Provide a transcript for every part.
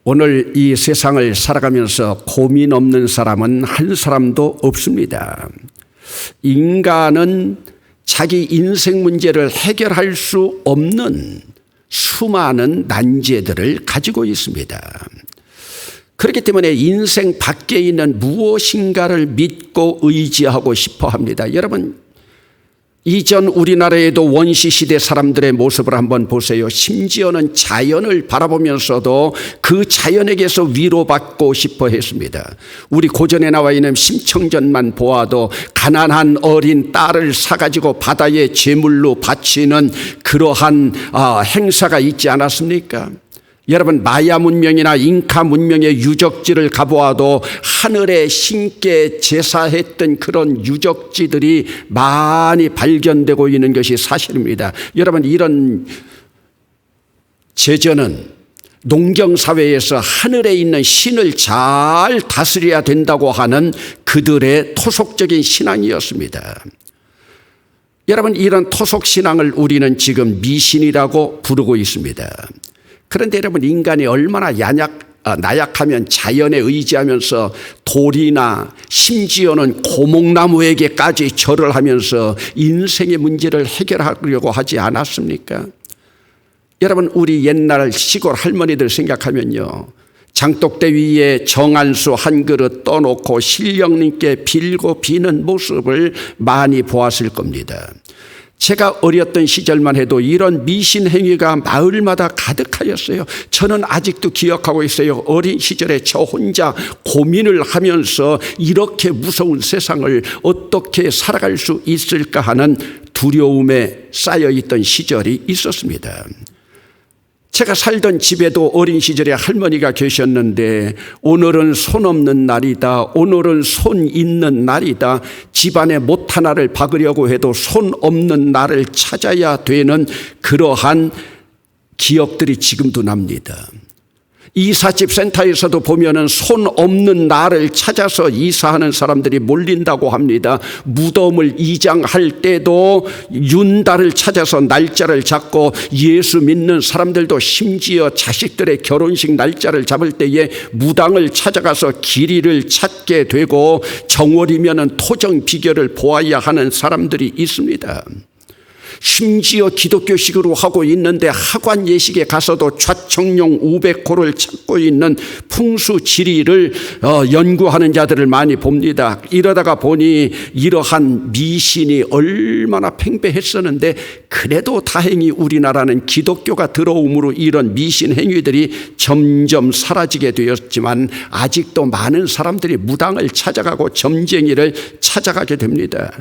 오늘 이 세상을 살아가면서 고민 없는 사람은 한 사람도 없습니다. 인간은 자기 인생 문제를 해결할 수 없는 수많은 난제들을 가지고 있습니다. 그렇기 때문에 인생 밖에 있는 무엇인가를 믿고 의지하고 싶어 합니다. 여러분, 이전 우리나라에도 원시시대 사람들의 모습을 한번 보세요. 심지어는 자연을 바라보면서도 그 자연에게서 위로받고 싶어 했습니다. 우리 고전에 나와 있는 심청전만 보아도 가난한 어린 딸을 사가지고 바다에 제물로 바치는 그러한 행사가 있지 않았습니까? 여러분, 마야 문명이나 잉카 문명의 유적지를 가보아도 하늘에 신께 제사했던 그런 유적지들이 많이 발견되고 있는 것이 사실입니다. 여러분, 이런 제전은 농경사회에서 하늘에 있는 신을 잘 다스려야 된다고 하는 그들의 토속적인 신앙이었습니다. 여러분, 이런 토속신앙을 우리는 지금 미신이라고 부르고 있습니다. 그런데 여러분, 인간이 얼마나 나약하면 자연에 의지하면서 돌이나 심지어는 고목나무에게까지 절을 하면서 인생의 문제를 해결하려고 하지 않았습니까? 여러분, 우리 옛날 시골 할머니들 생각하면요, 장독대 위에 정안수 한 그릇 떠놓고 신령님께 빌고 비는 모습을 많이 보았을 겁니다. 제가 어렸던 시절만 해도 이런 미신 행위가 마을마다 가득하였어요. 저는 아직도 기억하고 있어요. 어린 시절에 저 혼자 고민을 하면서 이렇게 무서운 세상을 어떻게 살아갈 수 있을까 하는 두려움에 쌓여있던 시절이 있었습니다. 제가 살던 집에도 어린 시절에 할머니가 계셨는데, 오늘은 손 없는 날이다, 오늘은 손 있는 날이다, 집안에 못 하나를 박으려고 해도 손 없는 날을 찾아야 되는 그러한 기억들이 지금도 납니다. 이삿집 센터에서도 보면은 손 없는 날을 찾아서 이사하는 사람들이 몰린다고 합니다. 무덤을 이장할 때도 윤달을 찾아서 날짜를 잡고, 예수 믿는 사람들도 심지어 자식들의 결혼식 날짜를 잡을 때에 무당을 찾아가서 길이를 찾게 되고, 정월이면은 토정 비결을 보아야 하는 사람들이 있습니다. 심지어 기독교식으로 하고 있는데 학관 예식에 가서도 좌청룡 500호를 찾고 있는 풍수지리를 연구하는 자들을 많이 봅니다. 이러다가 보니 이러한 미신이 얼마나 팽배했었는데, 그래도 다행히 우리나라는 기독교가 들어옴으로 이런 미신 행위들이 점점 사라지게 되었지만, 아직도 많은 사람들이 무당을 찾아가고 점쟁이를 찾아가게 됩니다.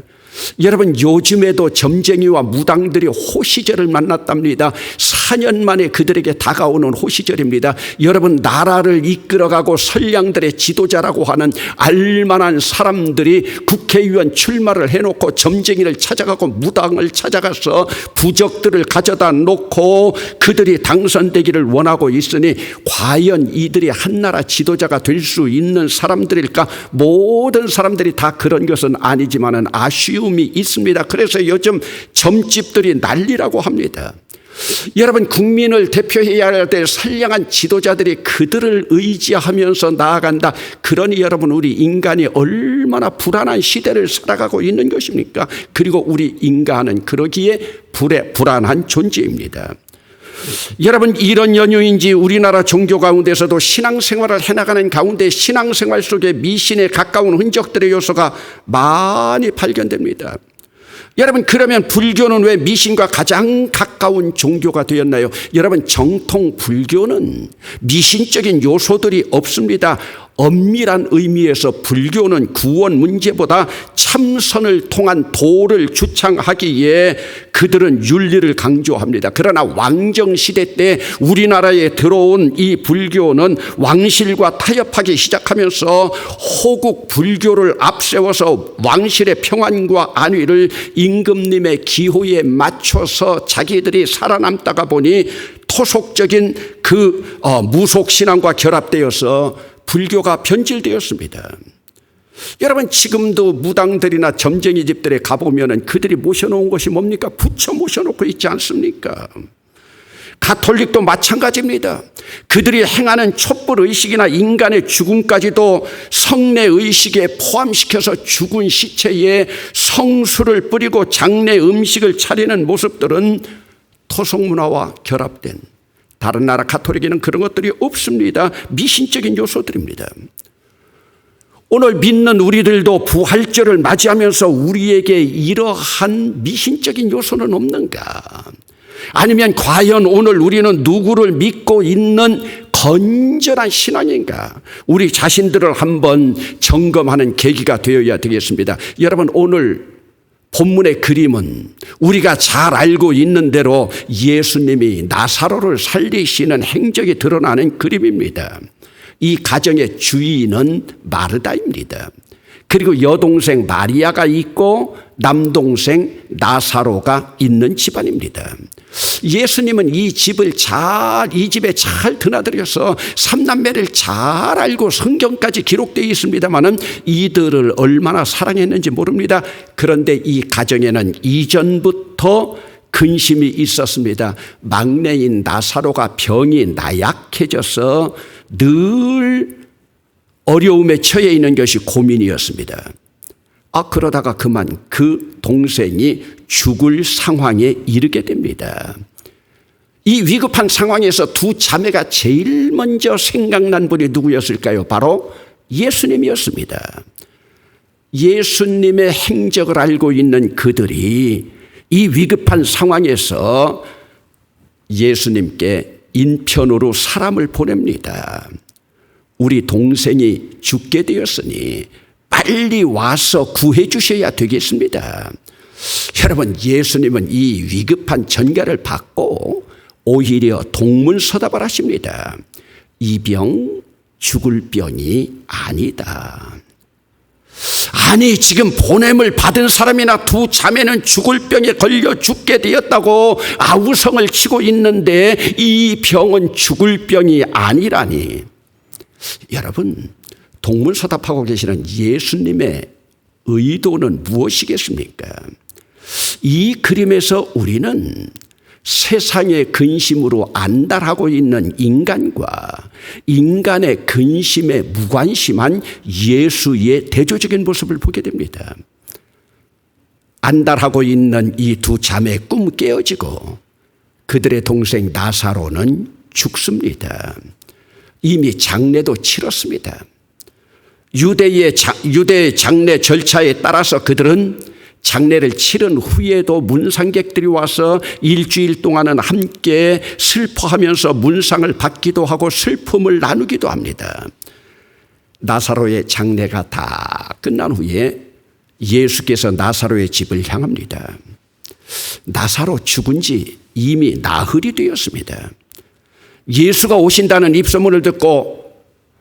여러분, 요즘에도 점쟁이와 무당들이 호시절을 만났답니다. 4년 만에 그들에게 다가오는 호시절입니다. 여러분, 나라를 이끌어가고 선량들의 지도자라고 하는 알만한 사람들이 국회의원 출마를 해놓고 점쟁이를 찾아가고 무당을 찾아가서 부적들을 가져다 놓고 그들이 당선되기를 원하고 있으니, 과연 이들이 한나라 지도자가 될 수 있는 사람들일까? 모든 사람들이 다 그런 것은 아니지만은 아쉬움이 있습니다. 그래서 요즘 점집들이 난리라고 합니다. 여러분, 국민을 대표해야 될 선량한 지도자들이 그들을 의지하면서 나아간다. 그러니 여러분, 우리 인간이 얼마나 불안한 시대를 살아가고 있는 것입니까? 그리고 우리 인간은 그러기에 불안한 존재입니다. 여러분, 이런 연유인지 우리나라 종교 가운데서도 신앙생활을 해나가는 가운데 신앙생활 속에 미신에 가까운 흔적들의 요소가 많이 발견됩니다. 여러분, 그러면 불교는 왜 미신과 가장 가까운 종교가 되었나요? 여러분, 정통 불교는 미신적인 요소들이 없습니다. 엄밀한 의미에서 불교는 구원 문제보다 참선을 통한 도를 주창하기에 그들은 윤리를 강조합니다. 그러나 왕정시대 때 우리나라에 들어온 이 불교는 왕실과 타협하기 시작하면서 호국 불교를 앞세워서 왕실의 평안과 안위를 임금님의 기호에 맞춰서 자기들이 살아남다가 보니 토속적인 그 무속신앙과 결합되어서 불교가 변질되었습니다. 여러분, 지금도 무당들이나 점쟁이 집들에 가보면 그들이 모셔놓은 것이 뭡니까? 부처 모셔놓고 있지 않습니까? 가톨릭도 마찬가지입니다. 그들이 행하는 촛불의식이나 인간의 죽음까지도 성례의식에 포함시켜서 죽은 시체에 성수를 뿌리고 장례 음식을 차리는 모습들은 토속문화와 결합된, 다른 나라 가톨릭에는 그런 것들이 없습니다. 미신적인 요소들입니다. 오늘 믿는 우리들도 부활절을 맞이하면서 우리에게 이러한 미신적인 요소는 없는가? 아니면 과연 오늘 우리는 누구를 믿고 있는 건전한 신앙인가? 우리 자신들을 한번 점검하는 계기가 되어야 되겠습니다. 여러분, 오늘 본문의 그림은 우리가 잘 알고 있는 대로 예수님이 나사로를 살리시는 행적이 드러나는 그림입니다. 이 가정의 주인은 마르다입니다. 그리고 여동생 마리아가 있고 남동생 나사로가 있는 집안입니다. 예수님은 이 집에 잘 드나들여서 삼남매를 잘 알고 성경까지 기록되어 있습니다만은 이들을 얼마나 사랑했는지 모릅니다. 그런데 이 가정에는 이전부터 근심이 있었습니다. 막내인 나사로가 병이 나약해져서 늘 어려움에 처해 있는 것이 고민이었습니다. 그러다가 그만 그 동생이 죽을 상황에 이르게 됩니다. 이 위급한 상황에서 두 자매가 제일 먼저 생각난 분이 누구였을까요? 바로 예수님이었습니다. 예수님의 행적을 알고 있는 그들이 이 위급한 상황에서 예수님께 인편으로 사람을 보냅니다. 우리 동생이 죽게 되었으니 빨리 와서 구해 주셔야 되겠습니다. 여러분, 예수님은 이 위급한 전가를 받고 오히려 동문서답을 하십니다. 이 병 죽을 병이 아니다. 아니, 지금 보냄을 받은 사람이나 두 자매는 죽을 병에 걸려 죽게 되었다고 아우성을 치고 있는데 이 병은 죽을 병이 아니라니. 여러분, 동문서답하고 계시는 예수님의 의도는 무엇이겠습니까? 이 그림에서 우리는 세상의 근심으로 안달하고 있는 인간과 인간의 근심에 무관심한 예수의 대조적인 모습을 보게 됩니다. 안달하고 있는 이 두 자매의 꿈 깨어지고 그들의 동생 나사로는 죽습니다. 이미 장례도 치렀습니다. 유대의 장례 절차에 따라서 그들은 장례를 치른 후에도 문상객들이 와서 일주일 동안은 함께 슬퍼하면서 문상을 받기도 하고 슬픔을 나누기도 합니다. 나사로의 장례가 다 끝난 후에 예수께서 나사로의 집을 향합니다. 나사로 죽은 지 이미 나흘이 되었습니다. 예수가 오신다는 입소문을 듣고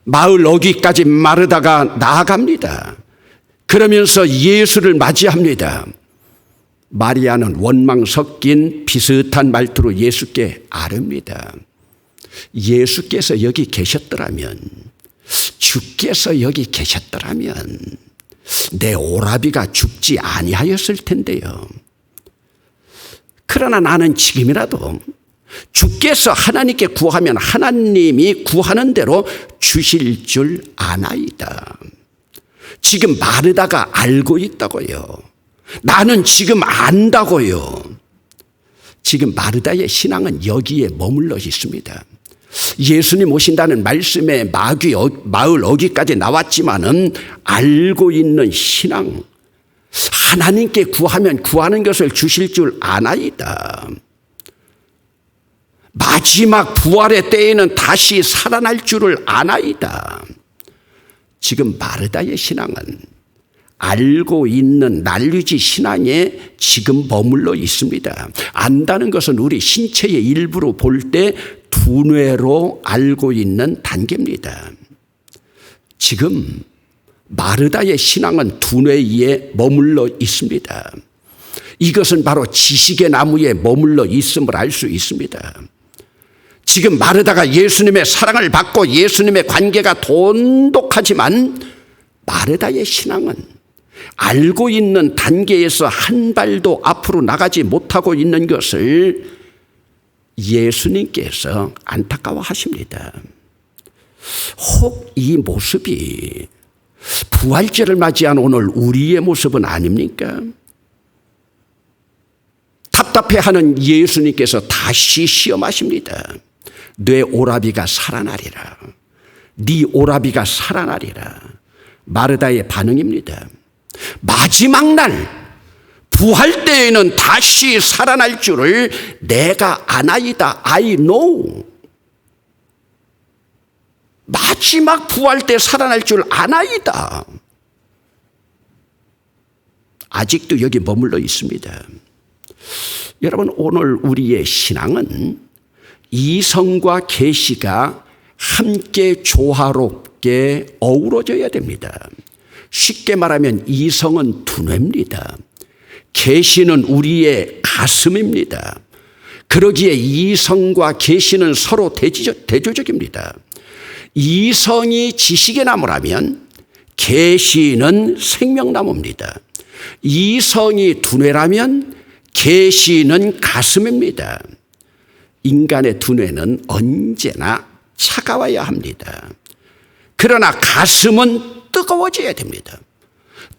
마을 어귀까지 마르다가 나아갑니다. 그러면서 예수를 맞이합니다. 마리아는 원망 섞인 비슷한 말투로 예수께 아뢰입니다. 예수께서 여기 계셨더라면, 주께서 여기 계셨더라면 내 오라비가 죽지 아니하였을 텐데요. 그러나 나는 지금이라도 주께서 하나님께 구하면 하나님이 구하는 대로 주실 줄 아나이다. 지금 마르다가 알고 있다고요. 나는 지금 안다고요. 지금 마르다의 신앙은 여기에 머물러 있습니다. 예수님 오신다는 말씀에 마을 어귀까지 나왔지만은 알고 있는 신앙, 하나님께 구하면 구하는 것을 주실 줄 아나이다. 마지막 부활의 때에는 다시 살아날 줄을 아나이다. 지금 마르다의 신앙은 알고 있는 난리지 신앙에 지금 머물러 있습니다. 안다는 것은 우리 신체의 일부로 볼 때 두뇌로 알고 있는 단계입니다. 지금 마르다의 신앙은 두뇌에 머물러 있습니다. 이것은 바로 지식의 나무에 머물러 있음을 알 수 있습니다. 지금 마르다가 예수님의 사랑을 받고 예수님의 관계가 돈독하지만 마르다의 신앙은 알고 있는 단계에서 한 발도 앞으로 나가지 못하고 있는 것을 예수님께서 안타까워하십니다. 혹 이 모습이 부활절을 맞이한 오늘 우리의 모습은 아닙니까? 답답해하는 예수님께서 다시 시험하십니다. 내 오라비가 살아나리라. 네 오라비가 살아나리라. 마르다의 반응입니다. 마지막 날 부활 때에는 다시 살아날 줄을 내가 아나이다. I know. 마지막 부활 때 살아날 줄 아나이다. 아직도 여기 머물러 있습니다. 여러분, 오늘 우리의 신앙은 이성과 계시가 함께 조화롭게 어우러져야 됩니다. 쉽게 말하면 이성은 두뇌입니다. 계시는 우리의 가슴입니다. 그러기에 이성과 계시는 서로 대조적입니다. 이성이 지식의 나무라면 계시는 생명나무입니다. 이성이 두뇌라면 계시는 가슴입니다. 인간의 두뇌는 언제나 차가워야 합니다. 그러나 가슴은 뜨거워져야 됩니다.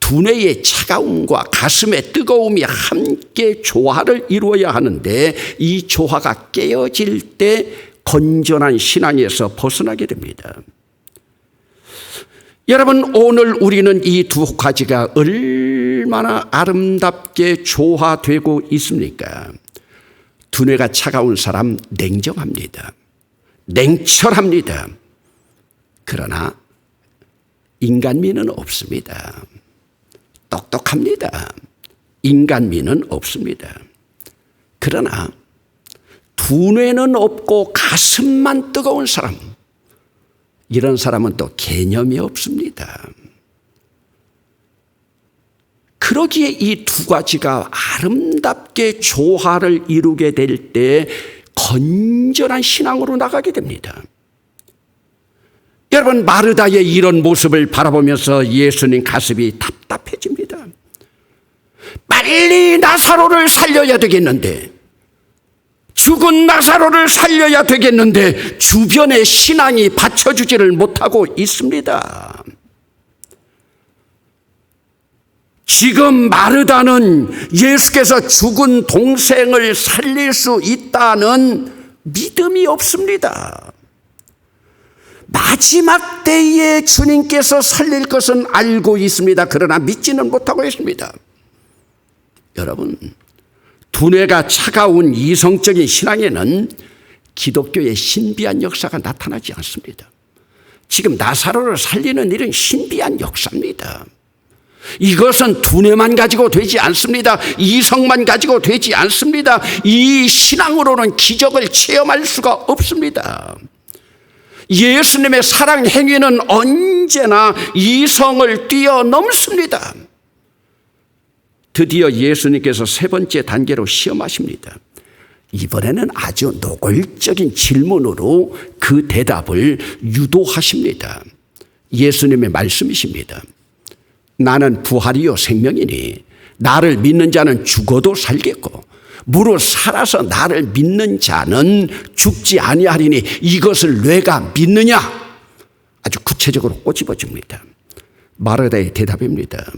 두뇌의 차가움과 가슴의 뜨거움이 함께 조화를 이루어야 하는데 이 조화가 깨어질 때 건전한 신앙에서 벗어나게 됩니다. 여러분, 오늘 우리는 이 두 가지가 얼마나 아름답게 조화되고 있습니까? 두뇌가 차가운 사람 냉정합니다. 냉철합니다. 그러나 인간미는 없습니다. 똑똑합니다. 인간미는 없습니다. 그러나 두뇌는 없고 가슴만 뜨거운 사람, 이런 사람은 또 개념이 없습니다. 그러기에 이 두 가지가 아름답게 조화를 이루게 될 때 건전한 신앙으로 나가게 됩니다. 여러분, 마르다의 이런 모습을 바라보면서 예수님 가슴이 답답해집니다. 빨리 나사로를 살려야 되겠는데, 죽은 나사로를 살려야 되겠는데 주변의 신앙이 받쳐주지를 못하고 있습니다. 지금 마르다는 예수께서 죽은 동생을 살릴 수 있다는 믿음이 없습니다. 마지막 때에 주님께서 살릴 것은 알고 있습니다. 그러나 믿지는 못하고 있습니다. 여러분, 두뇌가 차가운 이성적인 신앙에는 기독교의 신비한 역사가 나타나지 않습니다. 지금 나사로를 살리는 일은 신비한 역사입니다. 이것은 두뇌만 가지고 되지 않습니다. 이성만 가지고 되지 않습니다. 이 신앙으로는 기적을 체험할 수가 없습니다. 예수님의 사랑 행위는 언제나 이성을 뛰어넘습니다. 드디어 예수님께서 세 번째 단계로 시험하십니다. 이번에는 아주 노골적인 질문으로 그 대답을 유도하십니다. 예수님의 말씀이십니다. 나는 부활이요 생명이니 나를 믿는 자는 죽어도 살겠고 무릇 살아서 나를 믿는 자는 죽지 아니하리니 이것을 내가 믿느냐? 아주 구체적으로 꼬집어줍니다. 마르다의 대답입니다.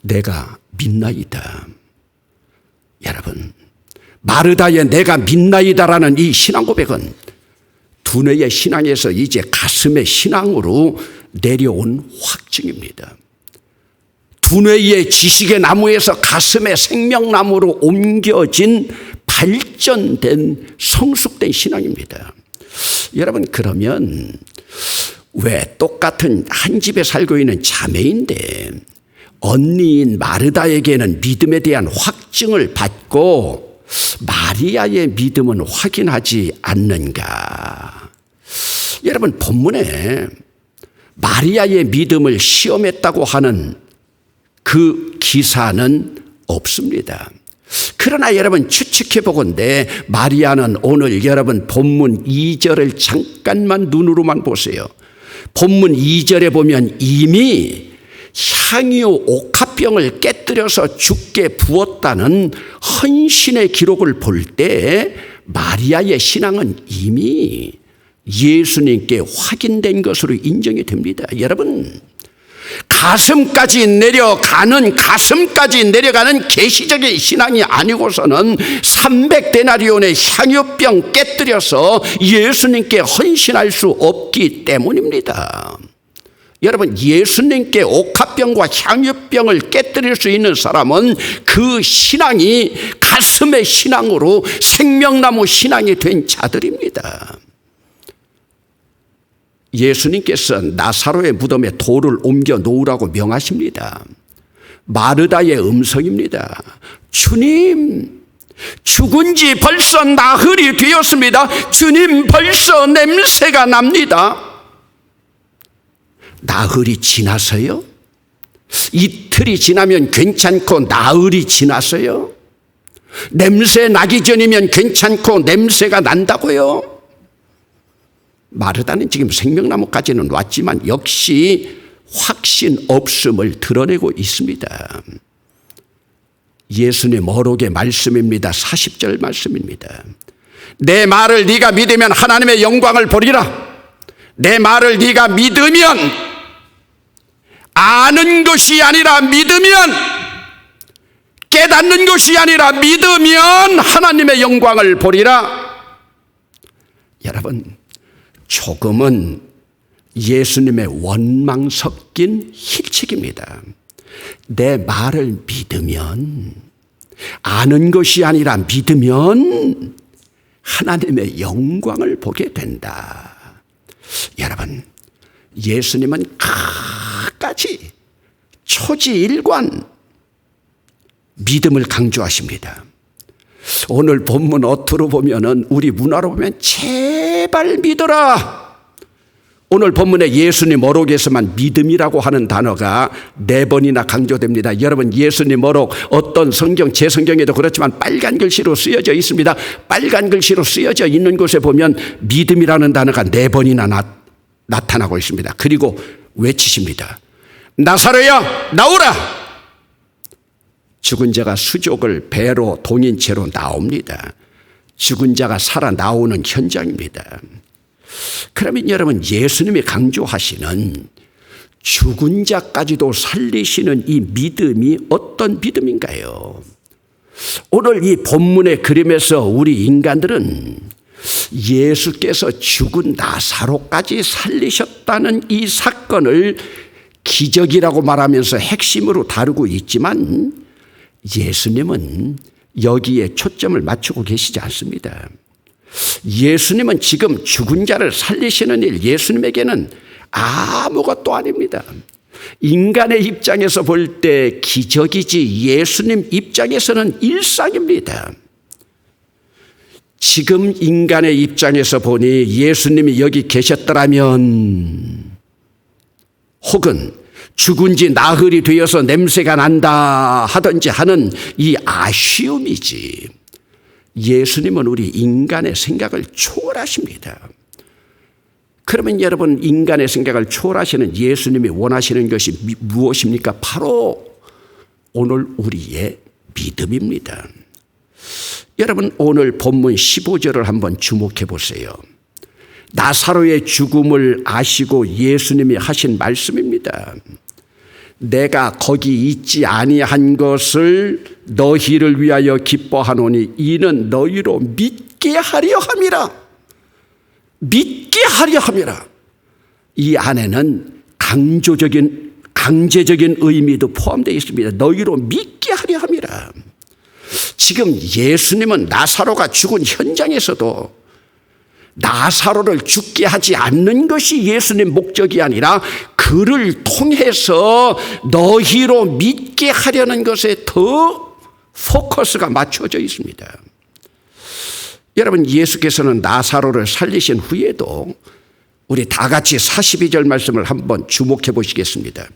내가 믿나이다. 여러분, 마르다의 내가 믿나이다라는 이 신앙 고백은 두뇌의 신앙에서 이제 가슴의 신앙으로 내려온 확증입니다. 두뇌의 지식의 나무에서 가슴의 생명나무로 옮겨진 발전된 성숙된 신앙입니다. 여러분, 그러면 왜 똑같은 한 집에 살고 있는 자매인데 언니인 마르다에게는 믿음에 대한 확증을 받고 마리아의 믿음은 확인하지 않는가? 여러분, 본문에 마리아의 믿음을 시험했다고 하는 그 기사는 없습니다. 그러나 여러분 추측해 보건대 마리아는 오늘 여러분 본문 2절을 잠깐만 눈으로만 보세요. 본문 2절에 보면 이미 향유 옥합병을 깨뜨려서 죽게 부었다는 헌신의 기록을 볼 때 마리아의 신앙은 이미 예수님께 확인된 것으로 인정이 됩니다. 여러분, 가슴까지 내려가는 계시적인 신앙이 아니고서는 300데나리온의 향유병 깨뜨려서 예수님께 헌신할 수 없기 때문입니다. 여러분, 예수님께 옥합병과 향유병을 깨뜨릴 수 있는 사람은 그 신앙이 가슴의 신앙으로 생명나무 신앙이 된 자들입니다. 예수님께서 나사로의 무덤에 돌을 옮겨 놓으라고 명하십니다. 마르다의 음성입니다. 주님, 죽은 지 벌써 나흘이 되었습니다. 주님, 벌써 냄새가 납니다. 나흘이 지나서요? 이틀이 지나면 괜찮고 나흘이 지나서요? 냄새 나기 전이면 괜찮고 냄새가 난다고요? 마르다는 지금 생명나무까지는 왔지만 역시 확신 없음을 드러내고 있습니다. 예수님 어록의 말씀입니다. 40절 말씀입니다. 내 말을 네가 믿으면 하나님의 영광을 보리라. 내 말을 네가 믿으면, 아는 것이 아니라 믿으면, 깨닫는 것이 아니라 믿으면 하나님의 영광을 보리라. 여러분, 조금은 예수님의 원망 섞인 힐책입니다. 내 말을 믿으면, 아는 것이 아니라 믿으면 하나님의 영광을 보게 된다. 여러분, 예수님은 끝까지 초지일관 믿음을 강조하십니다. 오늘 본문 어투로 보면은, 우리 문화로 보면 제발 믿어라. 오늘 본문에 예수님 어록에서만 믿음이라고 하는 단어가 4번이나 강조됩니다. 여러분, 예수님 어록 어떤 성경, 제 성경에도 그렇지만 빨간 글씨로 쓰여져 있습니다. 빨간 글씨로 쓰여져 있는 곳에 보면 믿음이라는 단어가 4번이나 나타나고 있습니다. 그리고 외치십니다. 나사로야, 나오라. 죽은 자가 수족을 배로 동인 채로 나옵니다. 죽은 자가 살아 나오는 현장입니다. 그러면 여러분, 예수님이 강조하시는 죽은 자까지도 살리시는 이 믿음이 어떤 믿음인가요? 오늘 이 본문의 그림에서 우리 인간들은 예수께서 죽은 나사로까지 살리셨다는 이 사건을 기적이라고 말하면서 핵심으로 다루고 있지만, 예수님은 여기에 초점을 맞추고 계시지 않습니다. 예수님은 지금 죽은 자를 살리시는 일, 예수님에게는 아무것도 아닙니다. 인간의 입장에서 볼 때 기적이지 예수님 입장에서는 일상입니다. 지금 인간의 입장에서 보니 예수님이 여기 계셨더라면, 혹은 죽은 지 나흘이 되어서 냄새가 난다 하든지 하는 이 아쉬움이지, 예수님은 우리 인간의 생각을 초월하십니다. 그러면 여러분, 인간의 생각을 초월하시는 예수님이 원하시는 것이 무엇입니까? 바로 오늘 우리의 믿음입니다. 여러분, 오늘 본문 15절을 한번 주목해 보세요. 나사로의 죽음을 아시고 예수님이 하신 말씀입니다. 내가 거기 있지 아니한 것을 너희를 위하여 기뻐하노니 이는 너희로 믿게 하려 함이라. 믿게 하려 함이라. 이 안에는 강제적인 의미도 포함되어 있습니다. 너희로 믿게 하려 함이라. 지금 예수님은 나사로가 죽은 현장에서도 나사로를 죽게 하지 않는 것이 예수님 목적이 아니라 그를 통해서 너희로 믿게 하려는 것에 더 포커스가 맞춰져 있습니다. 여러분, 예수께서는 나사로를 살리신 후에도 우리 다 같이 42절 말씀을 한번 주목해 보시겠습니다.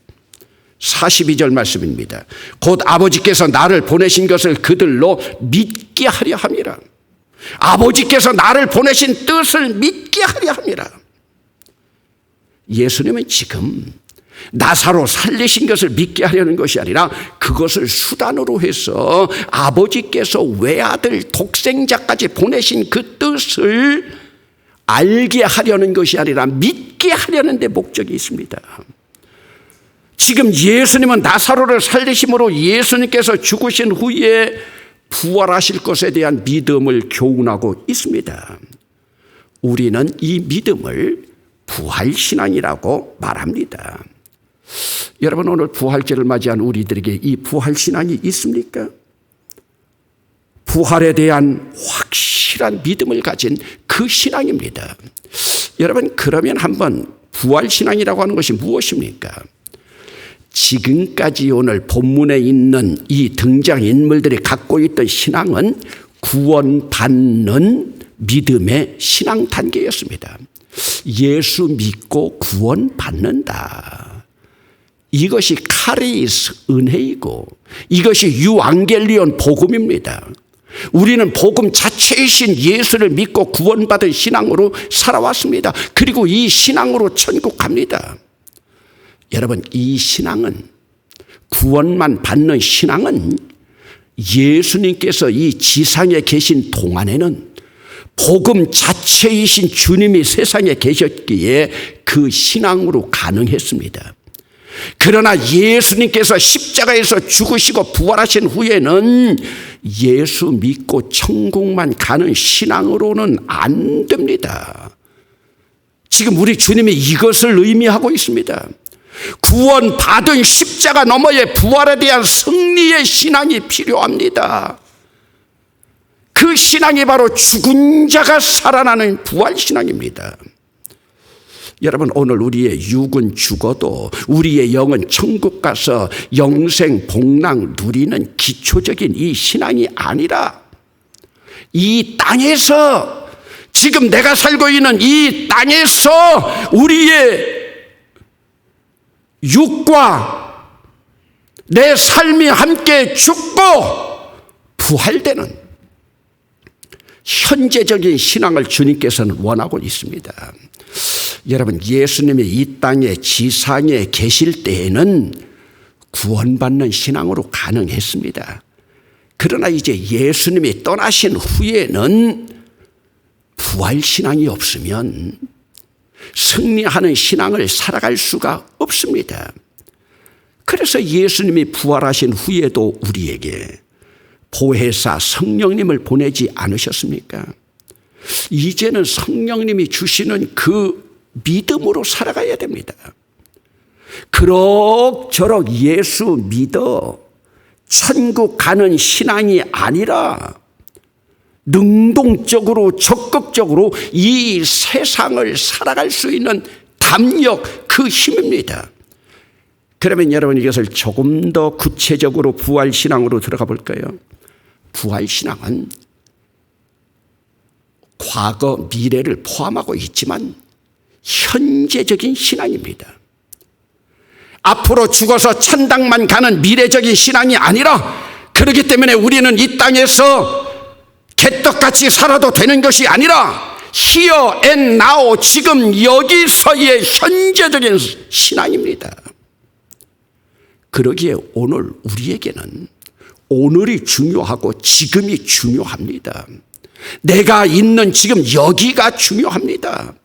42절 말씀입니다. 곧 아버지께서 나를 보내신 것을 그들로 믿게 하려 함이라. 아버지께서 나를 보내신 뜻을 믿게 하려 함이라. 예수님은 지금 나사로 살리신 것을 믿게 하려는 것이 아니라 그것을 수단으로 해서 아버지께서 외아들 독생자까지 보내신 그 뜻을 알게 하려는 것이 아니라 믿게 하려는 데 목적이 있습니다. 지금 예수님은 나사로를 살리심으로 예수님께서 죽으신 후에 부활하실 것에 대한 믿음을 교훈하고 있습니다. 우리는 이 믿음을 부활신앙이라고 말합니다. 여러분, 오늘 부활절을 맞이한 우리들에게 이 부활신앙이 있습니까? 부활에 대한 확실한 믿음을 가진 그 신앙입니다. 여러분, 그러면 한번 부활신앙이라고 하는 것이 무엇입니까? 지금까지 오늘 본문에 있는 이 등장인물들이 갖고 있던 신앙은 구원받는 믿음의 신앙 단계였습니다. 예수 믿고 구원받는다. 이것이 카리스 은혜이고 이것이 유앙겔리온 복음입니다. 우리는 복음 자체이신 예수를 믿고 구원받은 신앙으로 살아왔습니다. 그리고 이 신앙으로 천국 갑니다. 여러분, 이 신앙은, 구원만 받는 신앙은 예수님께서 이 지상에 계신 동안에는 복음 자체이신 주님이 세상에 계셨기에 그 신앙으로 가능했습니다. 그러나 예수님께서 십자가에서 죽으시고 부활하신 후에는 예수 믿고 천국만 가는 신앙으로는 안 됩니다. 지금 우리 주님이 이것을 의미하고 있습니다. 구원받은 십자가 너머의 부활에 대한 승리의 신앙이 필요합니다. 그 신앙이 바로 죽은 자가 살아나는 부활신앙입니다. 여러분, 오늘 우리의 육은 죽어도 우리의 영은 천국 가서 영생 복락 누리는 기초적인 이 신앙이 아니라 이 땅에서, 지금 내가 살고 있는 이 땅에서 우리의 육과 내 삶이 함께 죽고 부활되는 현재적인 신앙을 주님께서는 원하고 있습니다. 여러분, 예수님이 이 땅에 지상에 계실 때에는 구원받는 신앙으로 가능했습니다. 그러나 이제 예수님이 떠나신 후에는 부활신앙이 없으면 승리하는 신앙을 살아갈 수가 없습니다. 그래서 예수님이 부활하신 후에도 우리에게 보혜사 성령님을 보내지 않으셨습니까? 이제는 성령님이 주시는 그 믿음으로 살아가야 됩니다. 그럭저럭 예수 믿어 천국 가는 신앙이 아니라 능동적으로 적극적으로 이 세상을 살아갈 수 있는 담력, 그 힘입니다. 그러면 여러분, 이것을 조금 더 구체적으로 부활신앙으로 들어가 볼까요? 부활신앙은 과거, 미래를 포함하고 있지만 현재적인 신앙입니다. 앞으로 죽어서 천당만 가는 미래적인 신앙이 아니라, 그렇기 때문에 우리는 이 땅에서 개떡같이 살아도 되는 것이 아니라 here and now, 지금 여기서의 현재적인 신앙입니다. 그러기에 오늘 우리에게는 오늘이 중요하고 지금이 중요합니다. 내가 있는 지금 여기가 중요합니다.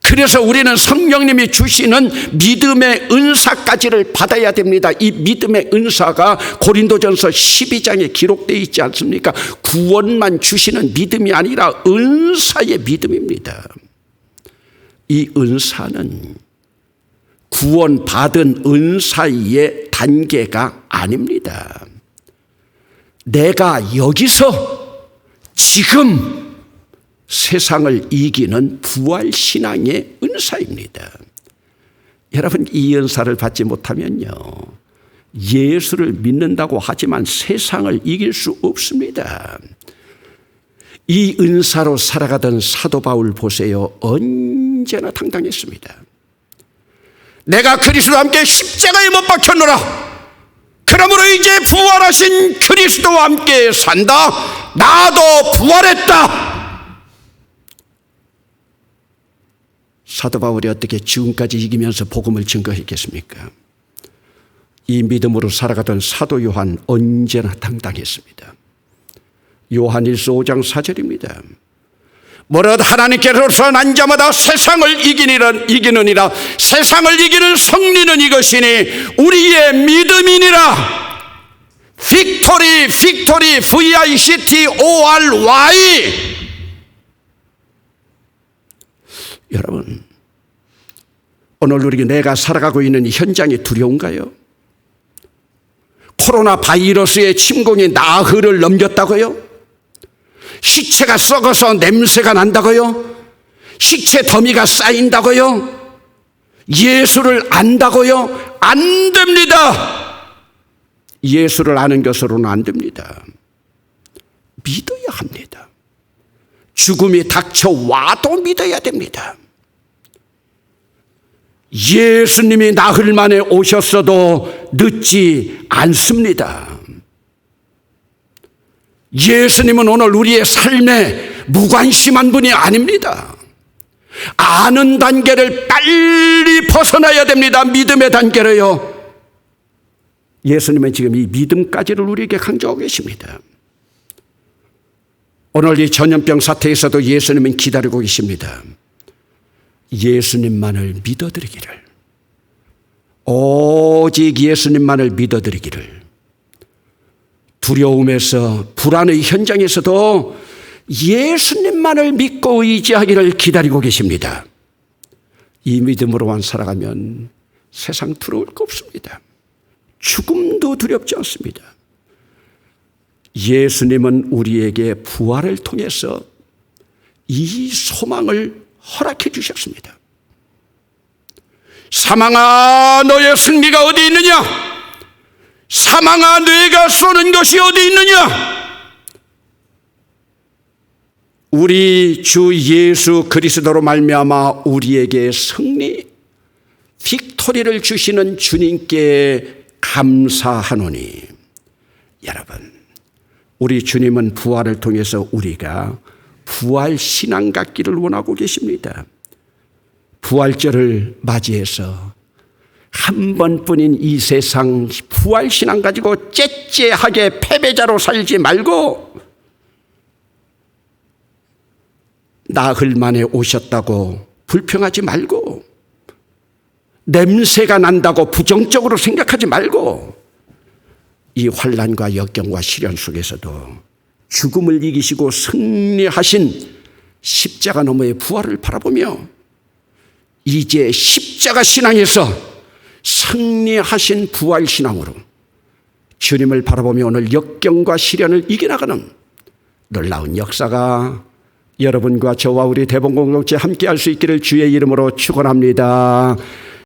그래서 우리는 성령님이 주시는 믿음의 은사까지를 받아야 됩니다. 이 믿음의 은사가 고린도전서 12장에 기록되어 있지 않습니까? 구원만 주시는 믿음이 아니라 은사의 믿음입니다. 이 은사는 구원받은 은사의 단계가 아닙니다. 내가 여기서 지금 세상을 이기는 부활신앙의 은사입니다. 여러분, 이 은사를 받지 못하면요, 예수를 믿는다고 하지만 세상을 이길 수 없습니다. 이 은사로 살아가던 사도 바울 보세요. 언제나 당당했습니다. 내가 그리스도와 함께 십자가에 못 박혔노라. 그러므로 이제 부활하신 그리스도와 함께 산다. 나도 부활했다. 사도 바울이 어떻게 죽음까지 이기면서 복음을 증거했겠습니까? 이 믿음으로 살아가던 사도 요한 언제나 당당했습니다. 요한일서 5장 4절입니다. 무릇 하나님께로서 난 자마다 세상을 이기느니라. 세상을 이기는 승리는 이것이니 우리의 믿음이니라. 빅토리, 빅토리, VICTORY. 여러분, 오늘 우리 내가 살아가고 있는 이 현장이 두려운가요? 코로나 바이러스의 침공이 나흘을 넘겼다고요? 시체가 썩어서 냄새가 난다고요? 시체 더미가 쌓인다고요? 예수를 안다고요? 안 됩니다. 예수를 아는 것으로는 안 됩니다. 믿어야 합니다. 죽음이 닥쳐와도 믿어야 됩니다. 예수님이 나흘 만에 오셨어도 늦지 않습니다. 예수님은 오늘 우리의 삶에 무관심한 분이 아닙니다. 아는 단계를 빨리 벗어나야 됩니다. 믿음의 단계로요. 예수님은 지금 이 믿음까지를 우리에게 강조하고 계십니다. 오늘 이 전염병 사태에서도 예수님은 기다리고 계십니다. 예수님만을 믿어드리기를, 오직 예수님만을 믿어드리기를. 두려움에서 불안의 현장에서도 예수님만을 믿고 의지하기를 기다리고 계십니다. 이 믿음으로만 살아가면 세상 두려울 거 없습니다. 죽음도 두렵지 않습니다. 예수님은 우리에게 부활을 통해서 이 소망을 허락해 주셨습니다. 사망아, 너의 승리가 어디 있느냐? 사망아, 내가 쏘는 것이 어디 있느냐? 우리 주 예수 그리스도로 말미암아 우리에게 승리, 빅토리를 주시는 주님께 감사하노니. 여러분, 우리 주님은 부활을 통해서 우리가 부활 신앙 갖기를 원하고 계십니다. 부활절을 맞이해서 한 번뿐인 이 세상 부활 신앙 가지고 째째하게 패배자로 살지 말고, 나흘 만에 오셨다고 불평하지 말고, 냄새가 난다고 부정적으로 생각하지 말고, 이 환난과 역경과 시련 속에서도 죽음을 이기시고 승리하신 십자가 너머의 부활을 바라보며 이제 십자가 신앙에서 승리하신 부활 신앙으로 주님을 바라보며 오늘 역경과 시련을 이겨나가는 놀라운 역사가 여러분과 저와 우리 대봉 공동체 함께 할 수 있기를 주의 이름으로 축원합니다.